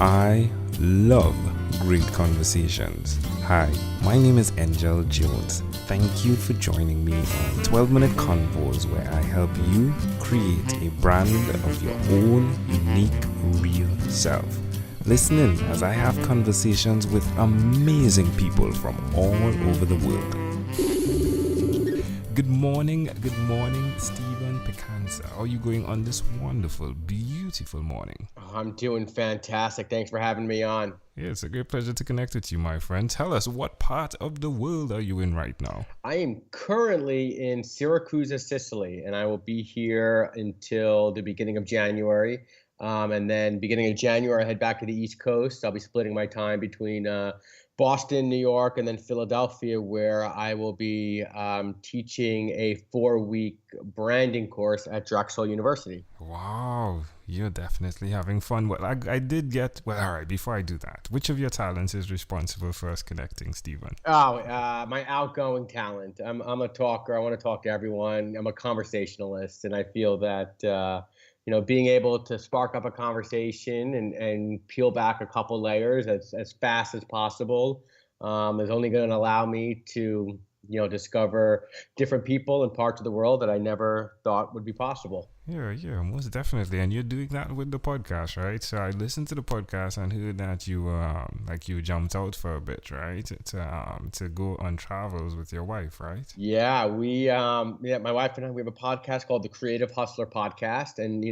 I love great conversations. Hi, my name is Angel Jones. Thank you for joining me on 12-minute convos where I help you create a brand of your own unique, real self. Listen in as I have conversations with amazing people from all over the world. Good morning, Stephen Picanza. How are you going on this wonderful, beautiful morning? I'm doing fantastic. Thanks for having me on. Yeah, it's a great pleasure to connect with you, my friend. Tell us, what part of the world are you in right now? I am currently in Syracuse, Sicily, and I will be here until the beginning of January. And then beginning of January, I head back to the East Coast. I'll be splitting my time between Boston, New York, and then Philadelphia, where I will be teaching a 4-week branding course at Drexel University. Wow, you're definitely having fun. Well, I did get, well, all right, before I do that, which of your talents is responsible for us connecting, Stephen? My outgoing talent. I'm a talker. I want to talk to everyone. I'm a conversationalist, and I feel that being able to spark up a conversation and peel back a couple layers as fast as possible is only going to allow me to discover different people and parts of the world that I never thought would be possible. Yeah, most definitely. And you're doing that with the podcast, right? So I listened to the podcast and heard that you jumped out for a bit, right? To go on travels with your wife, right? Yeah, my wife and I, we have a podcast called the Creative Hustler Podcast, and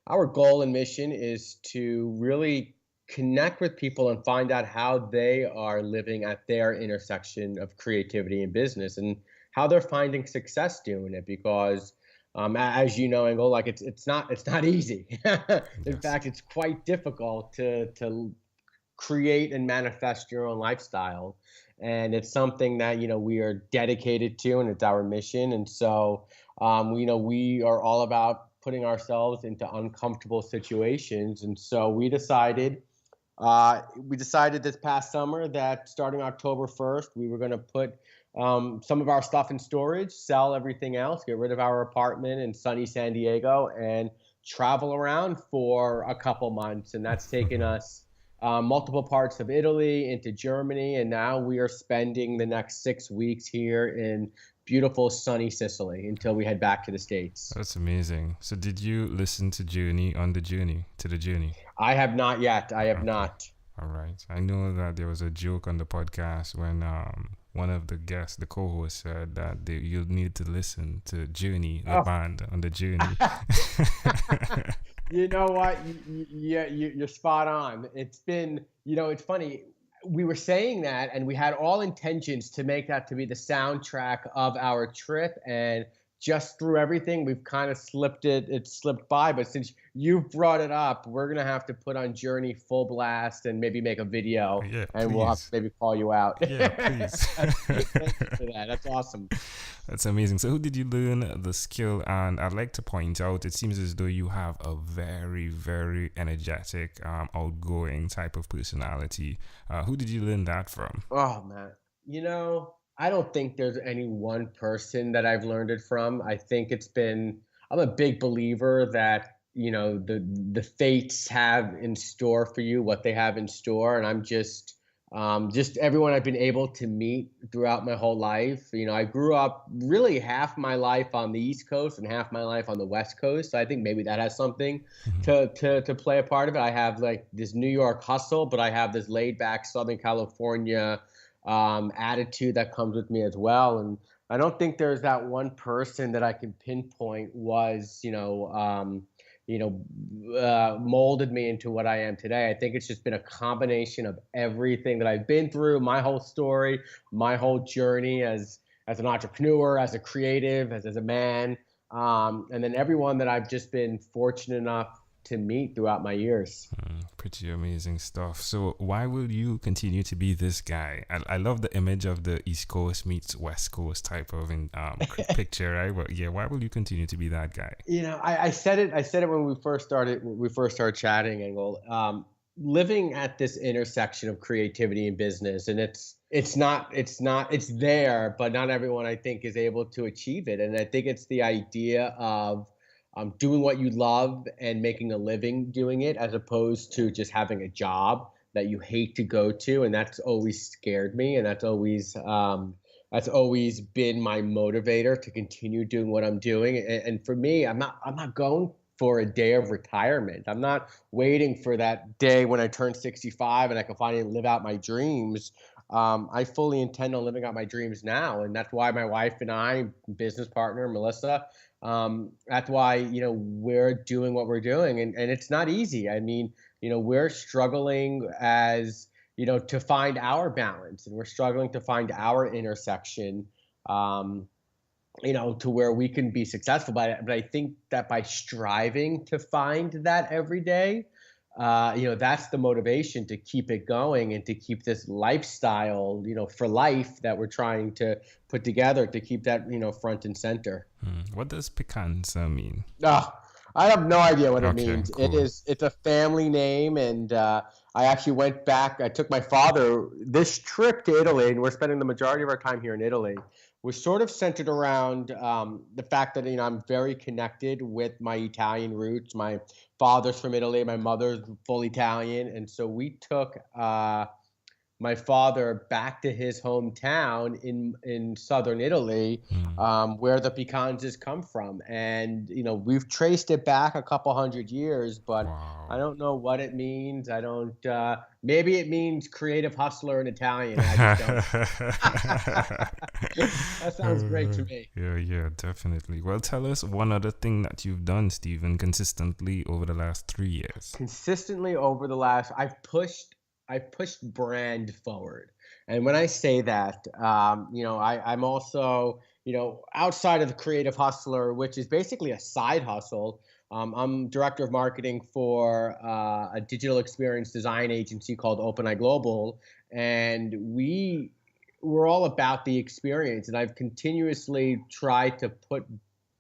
our goal and mission is to really connect with people and find out how they are living at their intersection of creativity and business, and how they're finding success doing it. Because, as you know, Engel, like it's not easy. In Yes. fact, it's quite difficult to create and manifest your own lifestyle, and it's something that we are dedicated to, and it's our mission. And so we are all about putting ourselves into uncomfortable situations. And so we decided this past summer that starting October 1st, we were going to put some of our stuff in storage, sell everything else, get rid of our apartment in sunny San Diego, and travel around for a couple months. And that's taken us multiple parts of Italy into Germany. And now we are spending the next 6 weeks here in beautiful sunny Sicily until we head back to the States. That's amazing. So did you listen to the journey? I have not yet. I have Okay. not. All right. I know that there was a joke on the podcast when one of the guests, the co-host, said that you'll need to listen to Journey, the Oh. band on the journey. You know what? You're spot on. It's been, it's funny. We were saying that, and we had all intentions to make that to be the soundtrack of our trip. And just through everything, we've kind of it slipped by. But since you've brought it up, we're going to have to put on Journey full blast and maybe make a video, Yeah, and we'll have to please. maybe call you out. Yeah, please. Thank you for that. That's awesome. That's amazing. So who did you learn the skill? And I'd like to point out, it seems as though you have a very, very energetic, outgoing type of personality. Who did you learn that from? Oh man, I don't think there's any one person that I've learned it from. I think I'm a big believer that, the fates have in store for you what they have in store. And I'm just everyone I've been able to meet throughout my whole life. I grew up really half my life on the East Coast and half my life on the West Coast. So I think maybe that has something to play a part of it. I have like this New York hustle, but I have this laid back Southern California attitude that comes with me as well. And I don't think there's that one person that I can pinpoint was, molded me into what I am today. I think it's just been a combination of everything that I've been through, my whole story, my whole journey as an entrepreneur, as a creative, as a man, and then everyone that I've just been fortunate enough to meet throughout my years. Pretty amazing stuff. So why will you continue to be this guy? I love the image of the East Coast meets West Coast type of picture, right? But yeah, why will you continue to be that guy? I said it when we first started chatting, and living at this intersection of creativity and business, and it's there, but not everyone I think is able to achieve it. And I think it's the idea of doing what you love and making a living doing it, as opposed to just having a job that you hate to go to. And that's always scared me. And that's always been my motivator to continue doing what I'm doing. And for me, I'm not going for a day of retirement. I'm not waiting for that day when I turn 65 and I can finally live out my dreams. I fully intend on living out my dreams now, and that's why my wife and I, business partner Melissa, that's why we're doing what we're doing, and it's not easy. I mean, we're struggling as to find our balance, and we're struggling to find our intersection. Um, to where we can be successful. But I think that by striving to find that every day, that's the motivation to keep it going and to keep this lifestyle, for life that we're trying to put together, to keep that, front and center. What does Picanza mean? I have no idea what it Okay, means. cool. It's a family name, and I actually went back. I took my father this trip to Italy, and we're spending the majority of our time here in Italy. Was sort of centered around the fact that I'm very connected with my Italian roots. My father's from Italy, my mother's full Italian, and so we took my father back to his hometown in southern Italy, where the Picanzas come from, and we've traced it back a couple hundred years, but I Wow. don't know what it means. I don't. Maybe it means creative hustler in Italian. I just don't. That sounds great to me. Yeah, definitely. Well, tell us one other thing that you've done, Stephen, consistently over the last 3 years. Consistently over the last, I pushed brand forward. And when I say that, I'm also, outside of the creative hustler, which is basically a side hustle. I'm director of marketing for a digital experience design agency called OpenEye Global, and we're all about the experience. And I've continuously tried to put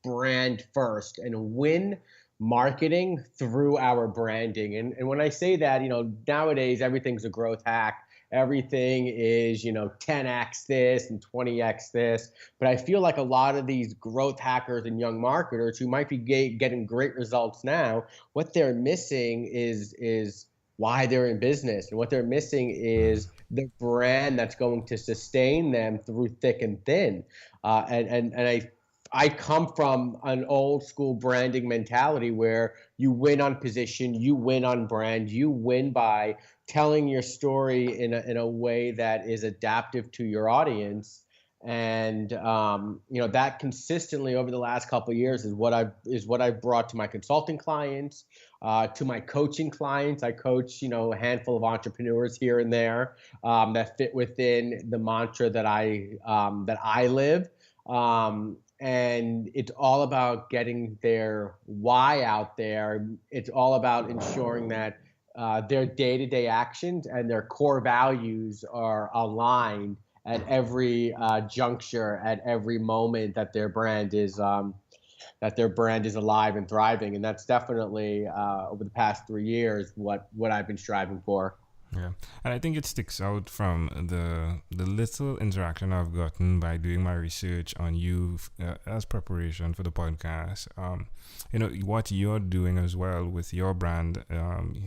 brand first and win marketing through our branding. And when I say that, nowadays everything's a growth hack. Everything is, 10x this and 20x this. But I feel like a lot of these growth hackers and young marketers who might be getting great results now, what they're missing is why they're in business. And what they're missing is the brand that's going to sustain them through thick and thin. And I come from an old school branding mentality where you win on position, you win on brand, you win by telling your story in a way that is adaptive to your audience. And that consistently over the last couple of years is what I've brought to my consulting clients, to my coaching clients. I coach a handful of entrepreneurs here and there that fit within the mantra that I live. And it's all about getting their why out there. It's all about ensuring that their day-to-day actions and their core values are aligned at every juncture, at every moment that their brand is alive and thriving. And that's definitely over the past 3 years what I've been striving for. Yeah, and I think it sticks out from the little interaction I've gotten by doing my research on you as preparation for the podcast. What you're doing as well with your brand.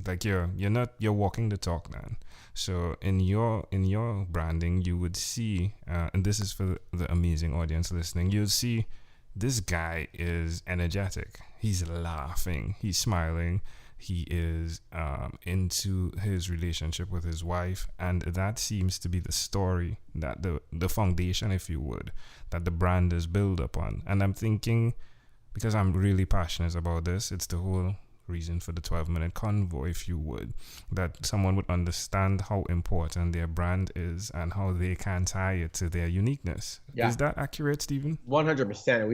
Like you're walking the talk, man. So in your branding, you would see, and this is for the amazing audience listening. You'll see this guy is energetic. He's laughing. He's smiling. He is into his relationship with his wife, and that seems to be the story, that the foundation, if you would, that the brand is built upon. And I'm thinking, because I'm really passionate about this, it's the whole reason for the 12-minute convo, if you would, that someone would understand how important their brand is and how they can tie it to their uniqueness. Yeah. Is that accurate, Stephen? 100%.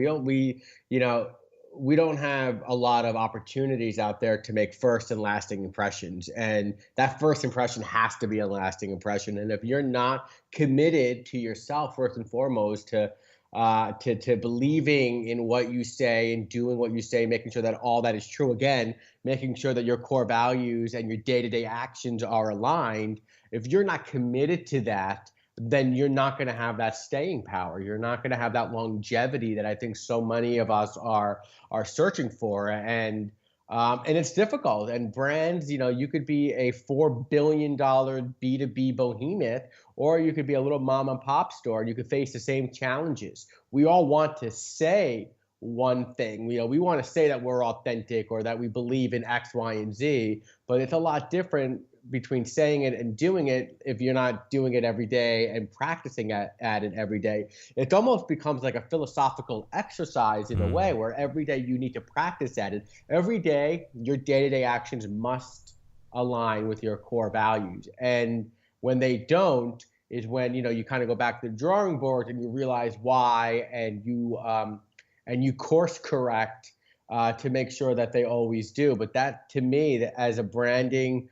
We don't have a lot of opportunities out there to make first and lasting impressions. And that first impression has to be a lasting impression. And if you're not committed to yourself, first and foremost, to believing in what you say and doing what you say, making sure that all that is true, again, making sure that your core values and your day-to-day actions are aligned. If you're not committed to that, then you're not going to have that staying power. You're not going to have that longevity that I think so many of us are searching for. And it's difficult. And brands, you could be a $4 billion B2B behemoth, or you could be a little mom and pop store, and you could face the same challenges. We all want to say one thing. We want to say that we're authentic or that we believe in X, Y, and Z, but it's a lot different between saying it and doing it if you're not doing it every day and practicing at it every day. It almost becomes like a philosophical exercise in a way, where every day you need to practice at it. Every day, your day-to-day actions must align with your core values. And when they don't, is when you kind of go back to the drawing board and you realize why, and you course correct to make sure that they always do. But that, to me, as a branding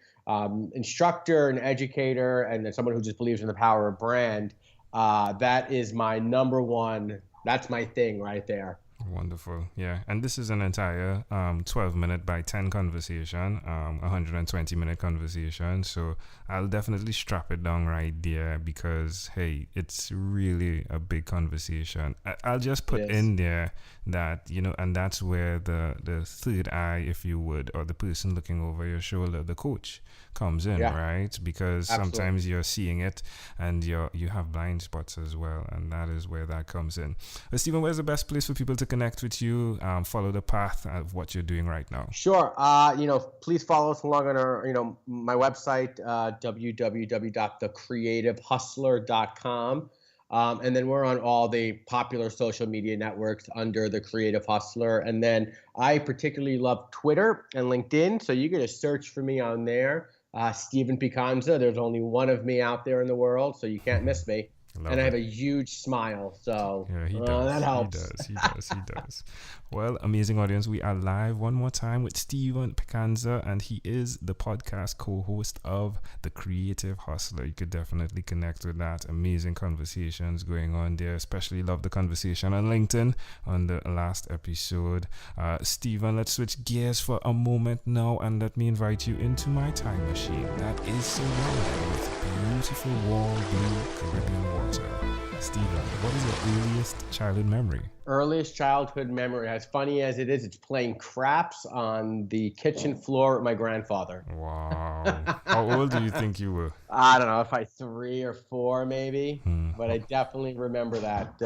instructor and educator, and as someone who just believes in the power of brand, that is my number one. That's my thing right there. Wonderful. Yeah. And this is an entire 12-minute by 10 conversation, 120-minute conversation. So I'll definitely strap it down right there because, hey, it's really a big conversation. I'll just put in there that, and that's where the third eye, if you would, or the person looking over your shoulder, the coach, comes in, right? Because sometimes you're seeing it and you have blind spots as well. And that is where that comes in. Stephen, where's the best place for people to connect with you, follow the path of what you're doing right now? Sure. Please follow us along on our, my website, www.thecreativehustler.com. And then we're on all the popular social media networks under The Creative Hustler. And then I particularly love Twitter and LinkedIn. So you're going to search for me on there. Stephen Picanza. There's only one of me out there in the world, so you can't miss me. I have a huge smile, so that helps. He does. Well, amazing audience. We are live one more time with Stephen Picanza, and he is the podcast co-host of The Creative Hustler. You could definitely connect with that. Amazing conversations going on there. Especially love the conversation on LinkedIn on the last episode. Stephen, let's switch gears for a moment now, and let me invite you into my time machine that is surrounded with beautiful warm blue Caribbean water. Stephen, what is your earliest childhood memory? Earliest childhood memory, as funny as it is, it's playing craps on the kitchen floor with my grandfather. Wow. How old do you think you were? I don't know, if I 3 or 4 maybe, but I definitely remember that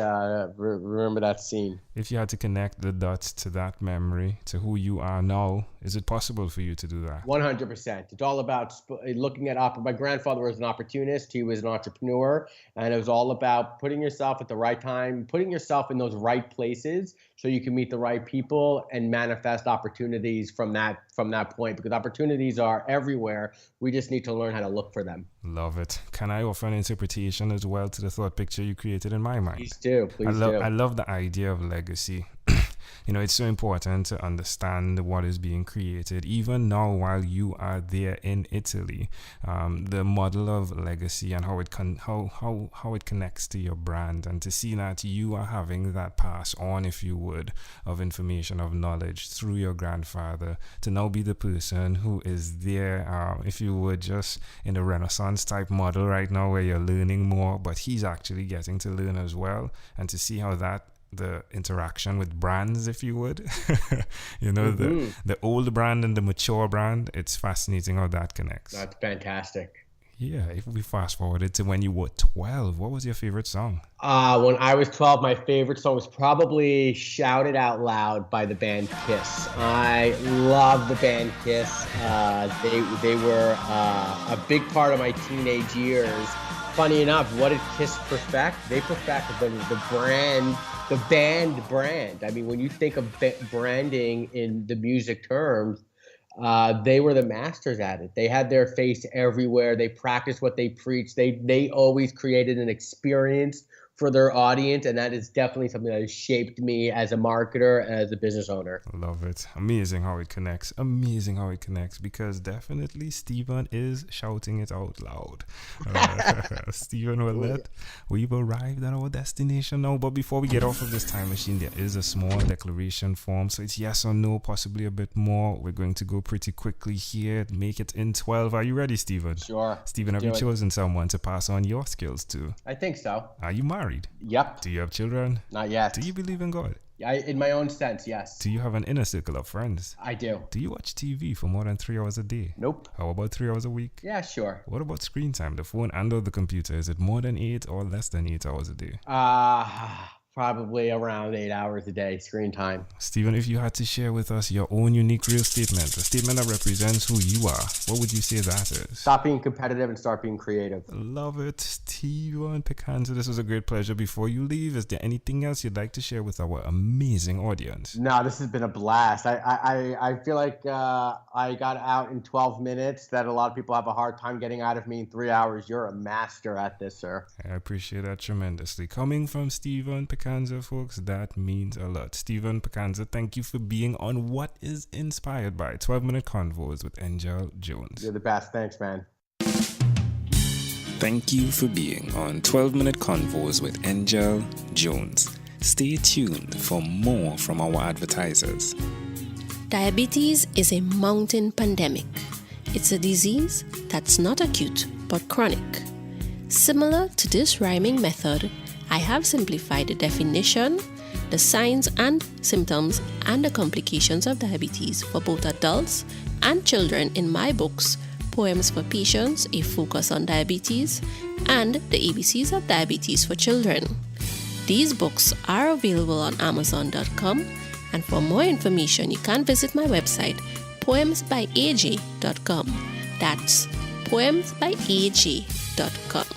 scene. If you had to connect the dots to that memory, to who you are now, is it possible for you to do that? 100%. It's all about looking at my grandfather was an opportunist. He was an entrepreneur, and it was all about putting yourself at the right time, putting yourself in those right places so you can meet the right people and manifest opportunities from that point, because opportunities are everywhere. We just need to learn how to look for them. Love it. Can I offer an interpretation as well to the thought picture you created in my mind? Please do. I love the idea of legacy. It's so important to understand what is being created, even now while you are there in Italy. The model of legacy and how it connects to your brand, and to see that you are having that pass on, if you would, of information, of knowledge through your grandfather, to now be the person who is there, if you would, just in a Renaissance type model right now where you're learning more, but he's actually getting to learn as well, and to see how the interaction with brands, if you would, the old brand and the mature brand, it's fascinating how that connects. That's fantastic. Yeah, if we fast forwarded to when you were 12, what was your favorite song? When I was 12, my favorite song was probably Shout It Out Loud by the band Kiss. I love the band Kiss. They were a big part of my teenage years. Funny enough, what did Kiss perfect? They perfected the band brand. I mean, when you think of branding in the music terms, they were the masters at it. They had their face everywhere. They practiced what they preached. They always created an experience for their audience, and that is definitely something that has shaped me as a marketer and as a business owner. I love it. Amazing how it connects. Amazing how it connects, because definitely Stephen is shouting it out loud. Stephen, we've arrived at our destination now, but before we get off of this time machine, there is a small declaration form, so it's yes or no, possibly a bit more. We're going to go pretty quickly here, make it in 12. Are you ready, Stephen? Sure. Stephen, have you chosen someone to pass on your skills to? I think so. Are you married? Yep. Do you have children? Not yet. Do you believe in God? In my own sense, yes. Do you have an inner circle of friends? I do. Do you watch TV for more than 3 hours a day? Nope. How about 3 hours a week? Yeah, sure. What about screen time, the phone and or the computer? Is it more than 8 or less than 8 hours a day? Probably around 8 hours a day screen time. Stephen, if you had to share with us your own unique real statement, a statement that represents who you are, what would you say that is? Stop being competitive and start being creative. Love it. Stephen Picanza, this was a great pleasure. Before you leave, is there anything else you'd like to share with our amazing audience? No, this has been a blast. I feel like I got out in 12 minutes that a lot of people have a hard time getting out of me in 3 hours. You're a master at this, sir. I appreciate that tremendously. Coming from Stephen Picanza, folks, that means a lot. Stephen Picanza, thank you for being on What is Inspired by 12-Minute Convos with Angel Jones. You're the best. Thanks, man. Thank you for being on 12-Minute Convos with Angel Jones. Stay tuned for more from our advertisers. Diabetes is a mountain pandemic. It's a disease that's not acute but chronic. Similar to this rhyming method, I have simplified the definition, the signs and symptoms, and the complications of diabetes for both adults and children in my books, Poems for Patients, A Focus on Diabetes, and The ABCs of Diabetes for Children. These books are available on Amazon.com, and for more information, you can visit my website, poemsbyaj.com. That's poemsbyaj.com.